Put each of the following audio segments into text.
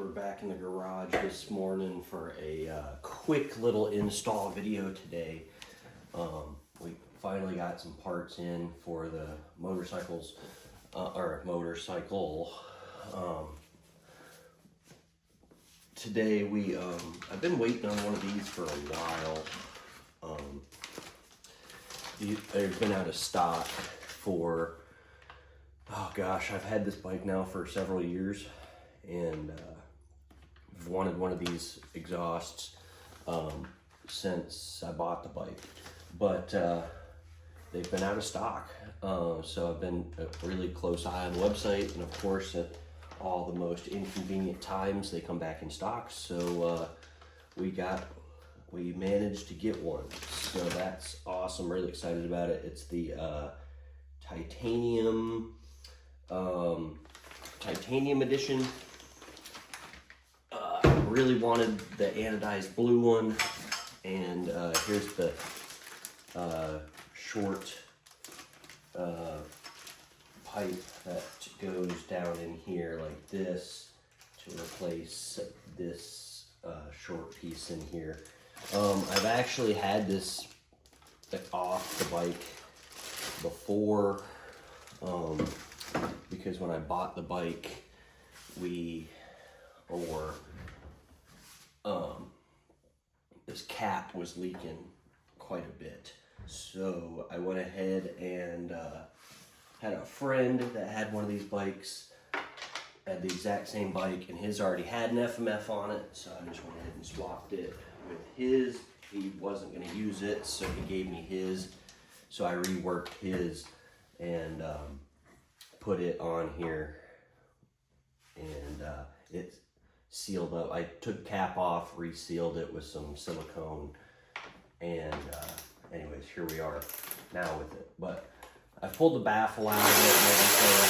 back in the garage this morning for a quick little install video today. We finally got some parts in for the motorcycle. Today I've been waiting on one of these for a while. They've been out of stock for, oh gosh, I've had this bike now for several years, and I've wanted one of these exhausts since I bought the bike, but they've been out of stock. So I've been a really close eye on the website, and of course at all the most inconvenient times they come back in stock. So we managed to get one, so that's awesome. Really excited about it. It's the titanium edition. Really wanted the anodized blue one, and here's the short pipe that goes down in here like this to replace this short piece in here. I've actually had this off the bike before, because when I bought the bike, this cap was leaking quite a bit. So I went ahead and had a friend that had one of these bikes, had the exact same bike, and his already had an Fmf on it, so I just went ahead and swapped it with his. He wasn't going to use it, so he gave me his, so I reworked his and put it on here, and it's sealed up. I took the cap off, resealed it with some silicone, and anyways, here we are now with it. But I pulled the baffle out of it and everything.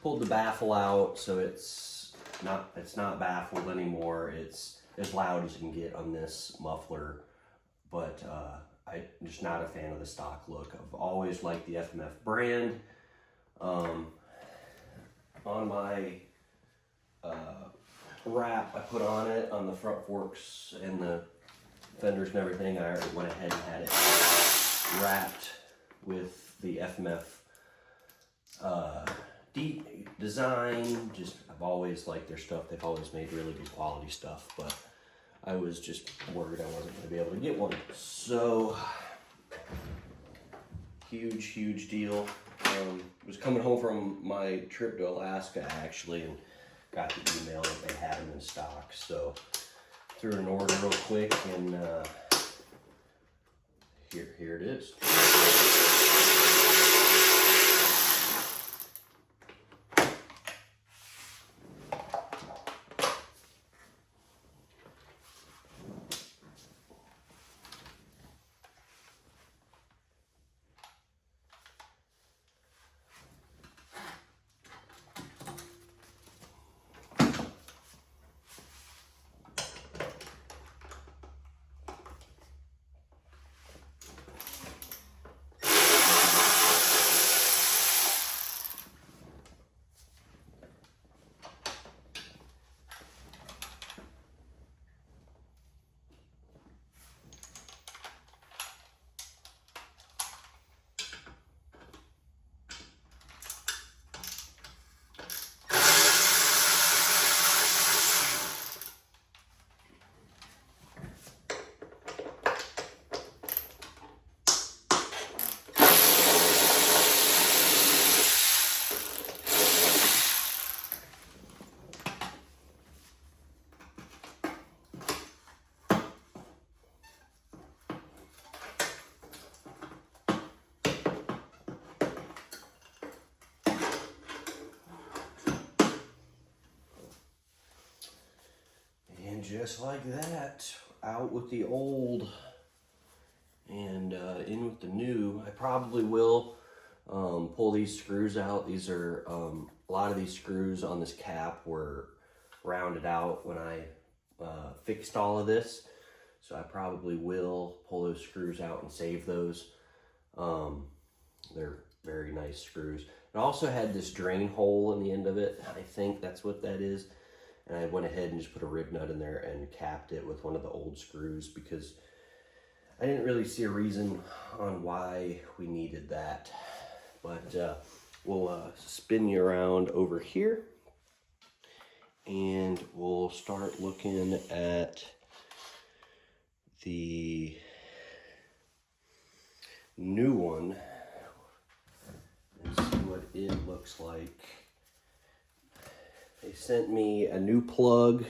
Pulled the baffle out, so it's not baffled anymore. It's as loud as you can get on this muffler, but I'm just not a fan of the stock look. I've always liked the Fmf brand. On my wrap I put on it, on the front forks and the fenders and everything, I already went ahead and had it wrapped with the Fmf deep design. I've always liked their stuff. They've always made really good quality stuff, but I was just worried I wasn't going to be able to get one. So huge deal. Was coming home from my trip to Alaska actually, and got the email that they had them in stock. So threw an order real quick, and here it is. And just like that, out with the old and in with the new. I probably will pull these screws out. These are, a lot of these screws on this cap were rounded out when I fixed all of this. So I probably will pull those screws out and save those. They're very nice screws. It also had this drain hole in the end of it. I think that's what that is. And I went ahead and just put a rib nut in there and capped it with one of the old screws because I didn't really see a reason on why we needed that. But we'll spin you around over here and we'll start looking at the new one and see what it looks like. They sent me a new plug,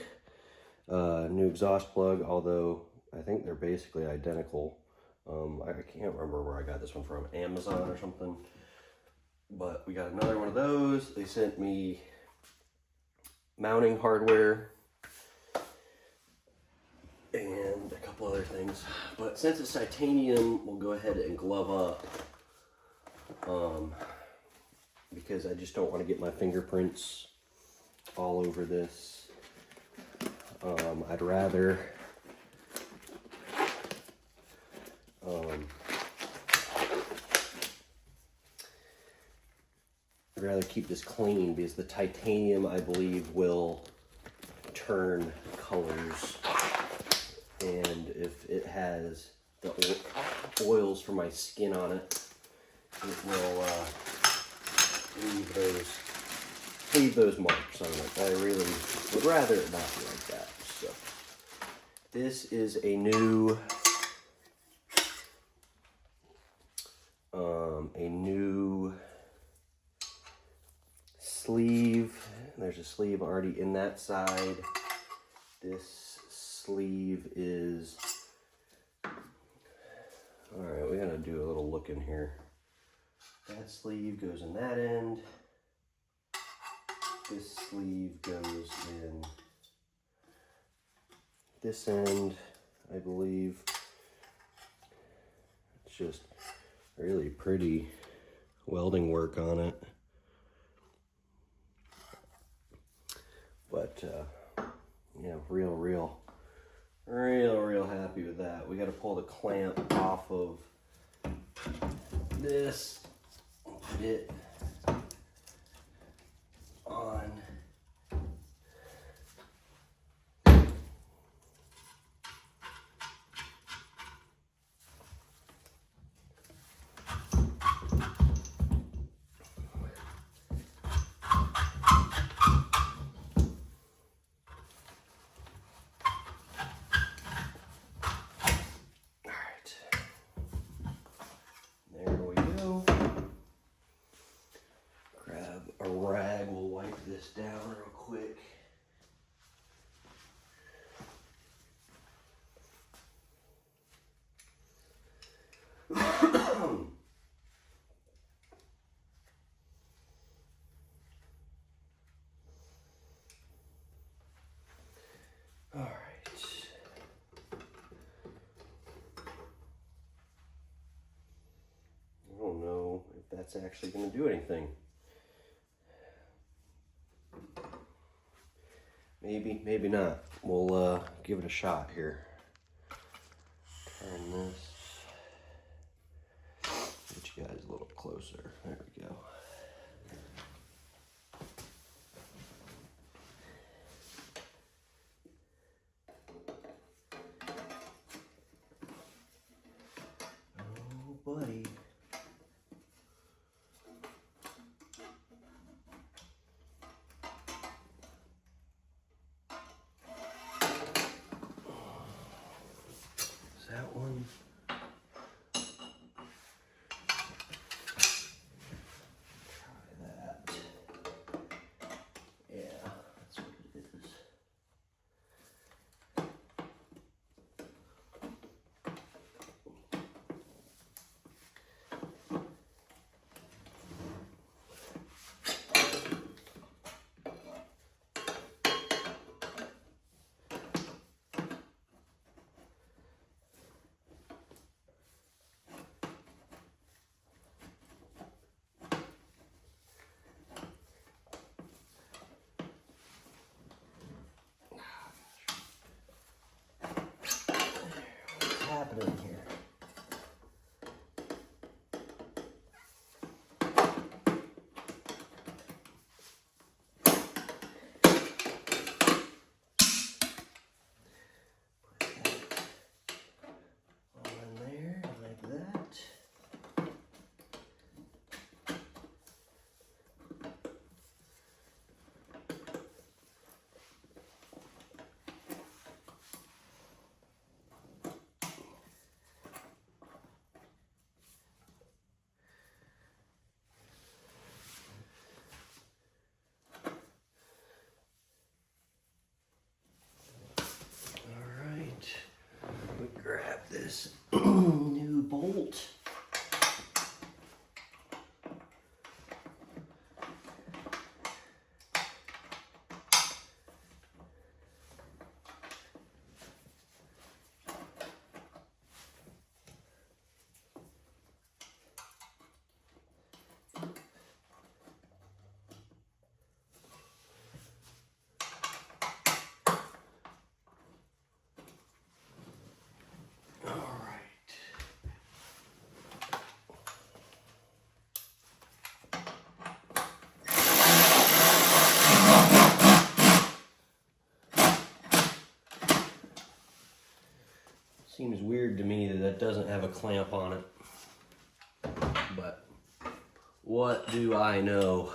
new exhaust plug, although I think they're basically identical. I can't remember where I got this one from, Amazon or something. But we got another one of those. They sent me mounting hardware and a couple other things. But since it's titanium, we'll go ahead and glove up. Because I just don't want to get my fingerprints all over this. I'd rather keep this clean because the titanium, I believe, will turn colors, and if it has the oils for my skin on it, it will leave those marks on it. I really would rather it not be like that. So this is a new sleeve. There's a sleeve already in that side. This sleeve is, all right, we gotta do a little look in here. That sleeve goes in that end. This sleeve goes in this end, I believe. It's just really pretty welding work on it. But yeah, real happy with that. We got to pull the clamp off of this, put it on. Rag, we'll wipe this down real quick. All right. I don't know if that's actually going to do anything. Maybe, maybe not. We'll give it a shot here. Turn this. Get you guys a little closer. There we go. Oh, buddy. That one. new bolt. Seems weird to me that that doesn't have a clamp on it, but what do I know?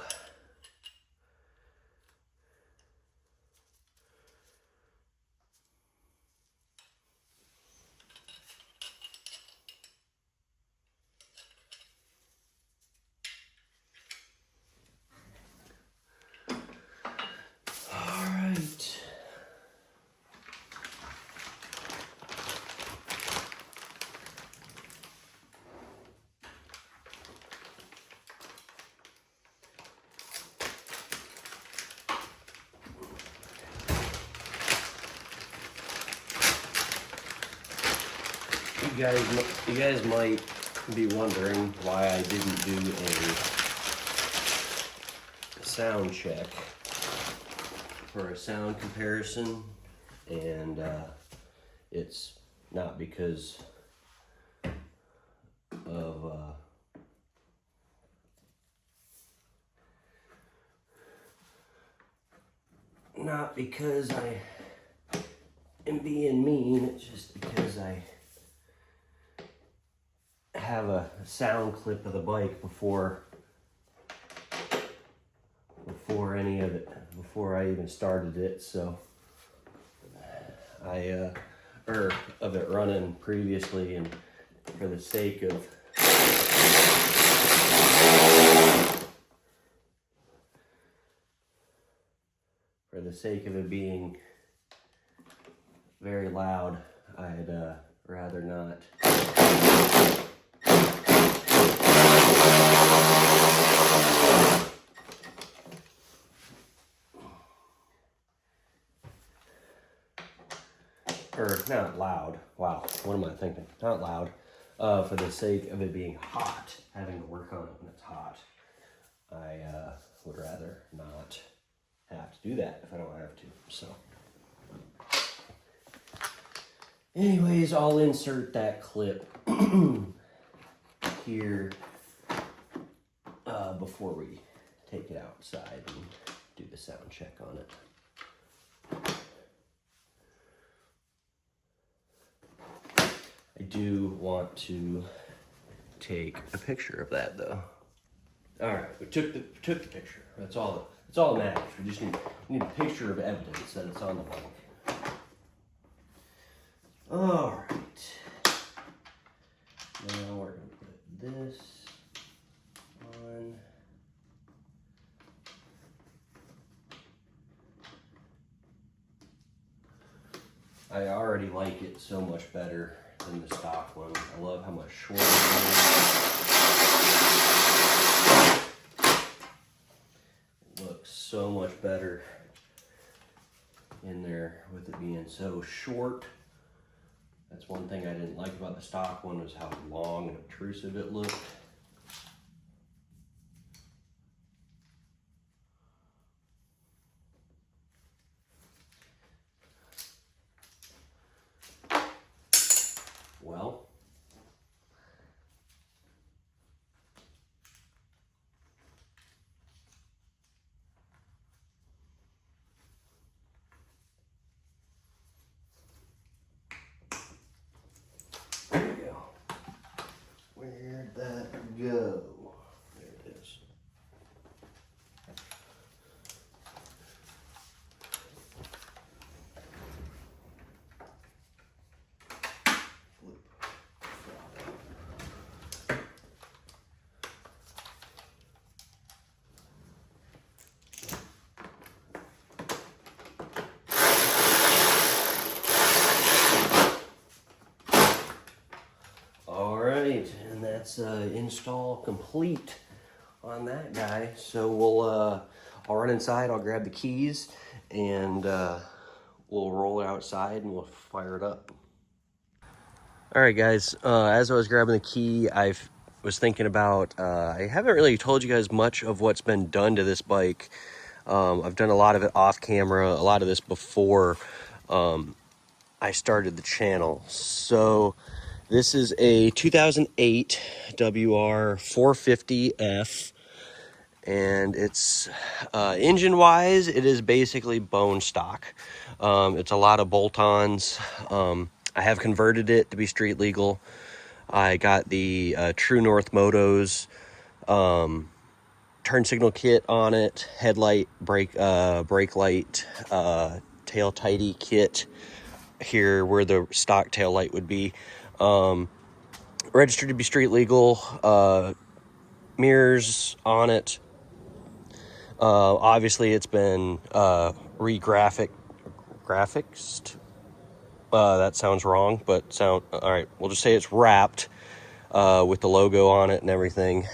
All right. You guys might be wondering why I didn't do a sound check for a sound comparison, and it's not because of not because I am being mean, it's just because I have a sound clip of the bike before any of it, before I even started it, so of it running previously, and for the sake of it being very loud, I'd rather not. Or not loud. Wow, what am I thinking? Not loud. For the sake of it being hot, having to work on it when it's hot, I would rather not have to do that if I don't have to. So, anyways, I'll insert that clip here before we take it outside and do the sound check on it. I do want to take a picture of that, though. All right, we took the picture. That's all that matters. We just need a picture of evidence that it's on the bike. All right. Now we're gonna put this on. I already like it so much better than the stock one. I love how much shorter it looks so much better in there with it being so short. That's one thing I didn't like about the stock one, was how long and obtrusive it looked. Well, there you go. Where'd that go? There it is. that's install complete on that guy. So we'll I'll run inside, I'll grab the keys, and we'll roll it outside and we'll fire it up. All right, guys, as I was grabbing the key, I was thinking about, I haven't really told you guys much of what's been done to this bike. I've done a lot of it off camera, a lot of this before I started the channel. So this is a 2008 Wr450f, and it's engine-wise, it is basically bone stock. It's a lot of bolt-ons. I have converted it to be street legal. I got the True North Motos turn signal kit on it, headlight, brake light, tail tidy kit here where the stock tail light would be. Registered to be street legal, mirrors on it. Obviously it's been graphicsed. That sounds wrong, but all right, we'll just say it's wrapped with the logo on it and everything.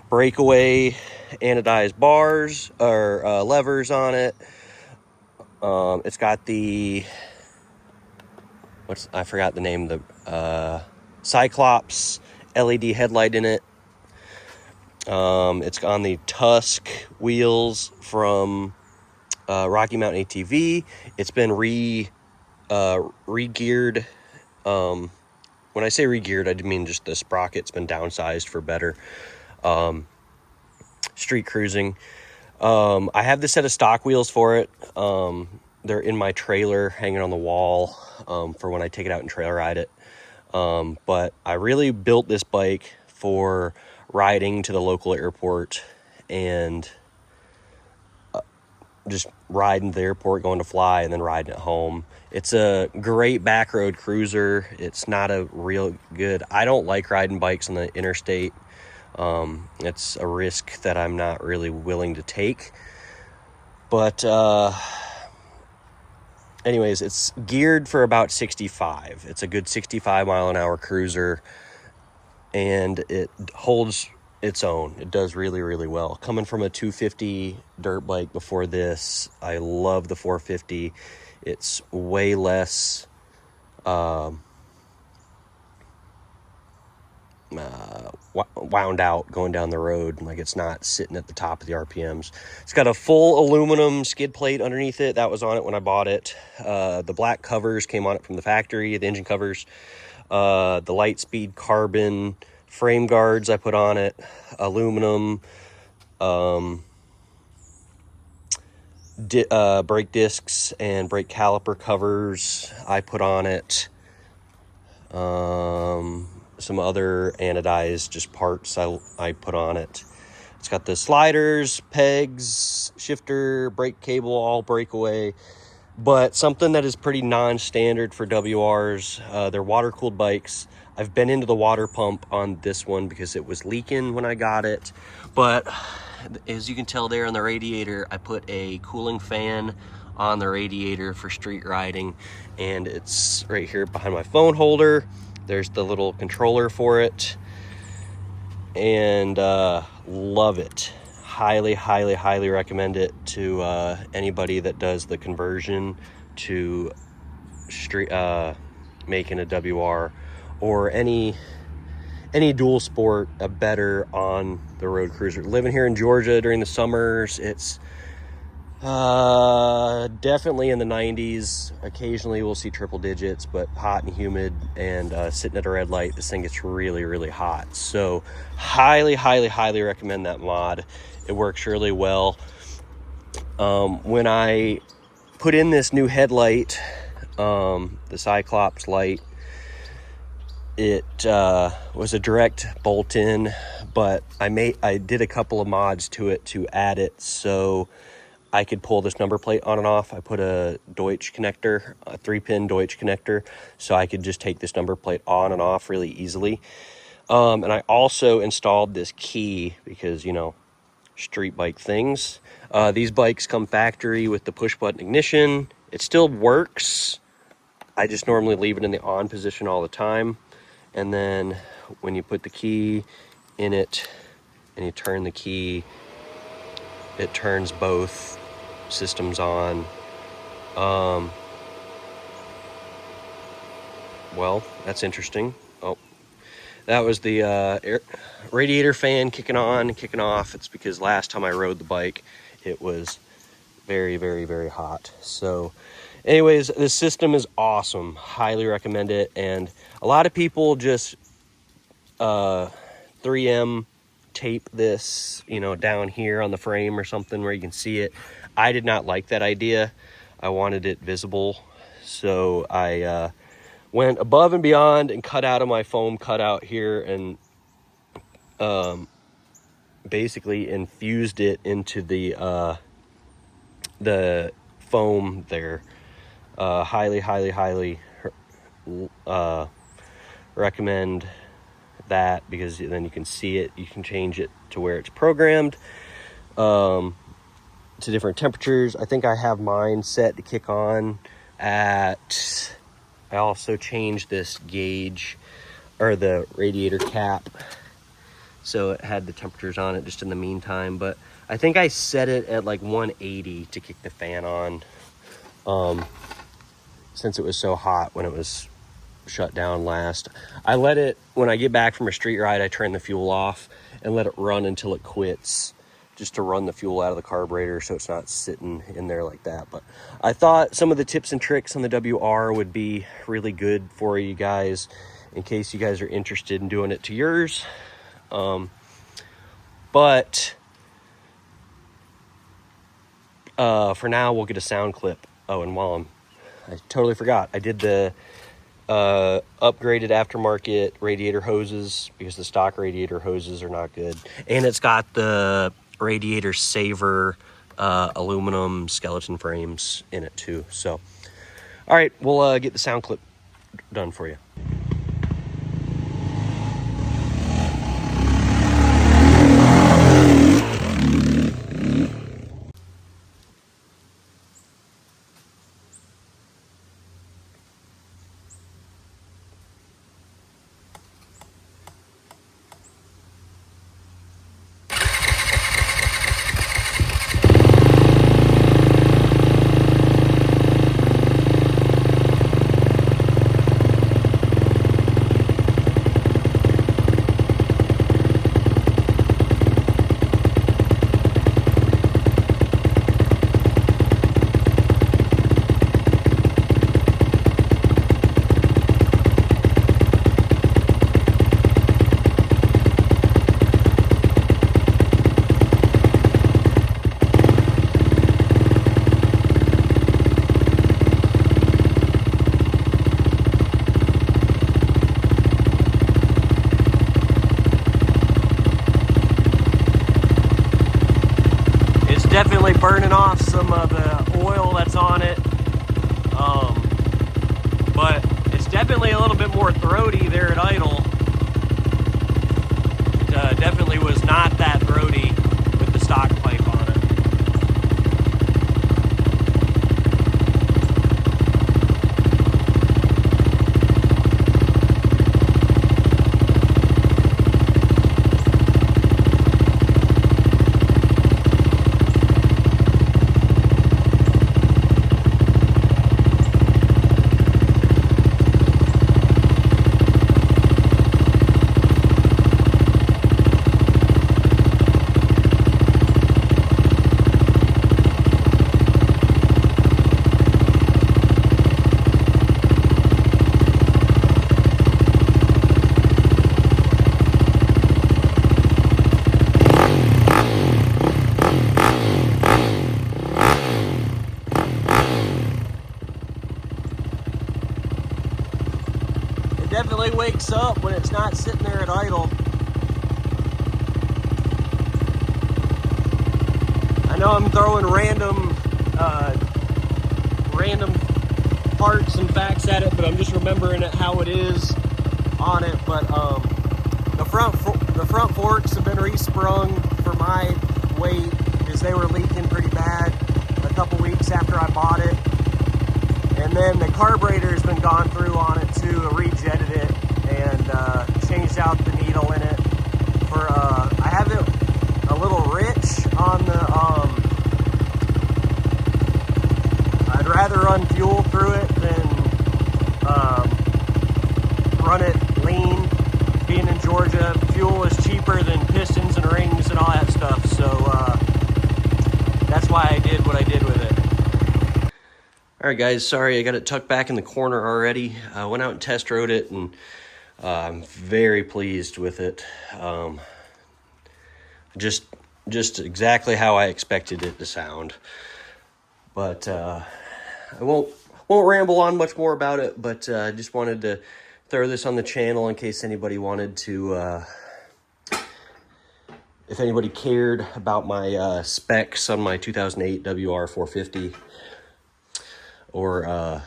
Breakaway anodized bars or levers on it. It's got the I forgot the name of the Cyclops LED headlight in it. It's on the Tusk wheels from Rocky Mountain ATV. It's been re-geared. When I say re-geared, I mean just the sprocket's been downsized for better street cruising. I have this set of stock wheels for it. They're in my trailer hanging on the wall for when I take it out and trail ride it. But I really built this bike for riding to the local airport and just riding to the airport, going to fly, and then riding it home. It's a great back road cruiser. It's not a real good, I don't like riding bikes on the interstate. It's a risk that I'm not really willing to take. But anyways, it's geared for about 65. It's a good 65 mile an hour cruiser, and it holds its own. It does really, really well. Coming from a 250 dirt bike before this, I love the 450. It's way less wound out going down the road. Like, it's not sitting at the top of the RPMs. It's got a full aluminum skid plate underneath it. That was on it when I bought it. The black covers came on it from the factory, the engine covers. The Lightspeed carbon frame guards I put on it, aluminum, brake discs and brake caliper covers I put on it. Some other anodized just parts I put on it. It's got the sliders, pegs, shifter, brake cable, all breakaway. But something that is pretty non-standard for WRs, they're water-cooled bikes. I've been into the water pump on this one because it was leaking when I got it. But as you can tell there on the radiator, I put a cooling fan on the radiator for street riding, and it's right here behind my phone holder. There's the little controller for it, and love it. Highly, highly, highly recommend it to anybody that does the conversion to street making a WR or any dual sport a better on the road cruiser. Living here in Georgia during the summers, it's definitely in the 90s. Occasionally we'll see triple digits, but hot and humid, and sitting at a red light, this thing gets really, really hot. So highly, highly, highly recommend that mod. It works really well. When I put in this new headlight, the Cyclops light, it was a direct bolt in, but I did a couple of mods to it to add it so I could pull this number plate on and off. I put a Deutsch connector, a 3-pin Deutsch connector, so I could just take this number plate on and off really easily. And I also installed this key because, you know, street bike things. These bikes come factory with the push button ignition. It still works. I just normally leave it in the on position all the time. And then when you put the key in it and you turn the key, it turns both systems on. Well, that's interesting. Oh, that was the radiator fan kicking on, kicking off. It's because last time I rode the bike, it was very, very, very hot. So anyways, this system is awesome. Highly recommend it. And a lot of people just 3M tape this, you know, down here on the frame or something where you can see it. I did not like that idea. I wanted it visible. So I went above and beyond and cut out of my foam cutout here and basically infused it into the foam there. Highly, highly, highly recommend that, because then you can see it. You can change it to where it's programmed to different temperatures. I think I have mine set to kick on at... I also changed this gauge, or the radiator cap, so it had the temperatures on it just in the meantime. But I think I set it at like 180 to kick the fan on, since it was so hot when it was shut down last. I let it, when I get back from a street ride, I turn the fuel off and let it run until it quits, just to run the fuel out of the carburetor so it's not sitting in there like that. But I thought some of the tips and tricks on the WR would be really good for you guys in case you guys are interested in doing it to yours. But for now, we'll get a sound clip. Oh, and I totally forgot, I did the upgraded aftermarket radiator hoses, because the stock radiator hoses are not good. And it's got the radiator saver aluminum skeleton frames in it too. So all right, we'll get the sound clip done for you. Definitely burning off some of the oil that's on it, but it's definitely a little bit more throaty there at idle. It definitely was not that throaty with the stock pipe on it. Definitely wakes up when it's not sitting there at idle. I know I'm throwing random parts and facts at it, but I'm just remembering it how it is on it. But the front forks have been resprung for my weight, because they were leaking pretty bad a couple weeks after I bought it. And then the carburetor has been gone through on it too. I rejetted it and changed out the needle in it. For I have it a little rich on the, I'd rather run fuel through it than run it lean. Being in Georgia, fuel is cheaper than pistons and rings and all that stuff, so that's why I did what I did with it. Alright guys, sorry I got it tucked back in the corner already. I went out and test rode it, and I'm very pleased with it. Just exactly how I expected it to sound. But I won't ramble on much more about it, but I just wanted to throw this on the channel in case anybody wanted to, if anybody cared about my specs on my 2008 Wr450, or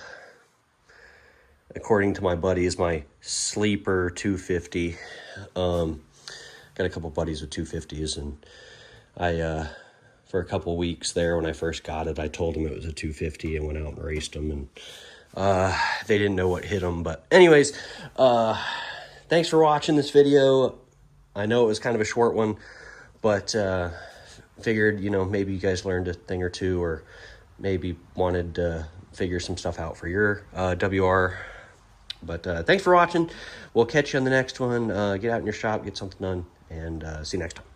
according to my buddies, my sleeper 250. Got a couple buddies with 250s, and I for a couple weeks there when I first got it, I told them it was a 250 and went out and raced them, and they didn't know what hit them. But anyways, thanks for watching this video. I know it was kind of a short one, but figured, you know, maybe you guys learned a thing or two, or maybe wanted to figure some stuff out for your WR. But thanks for watching. We'll catch you on the next one. Get out in your shop, get something done, and see you next time.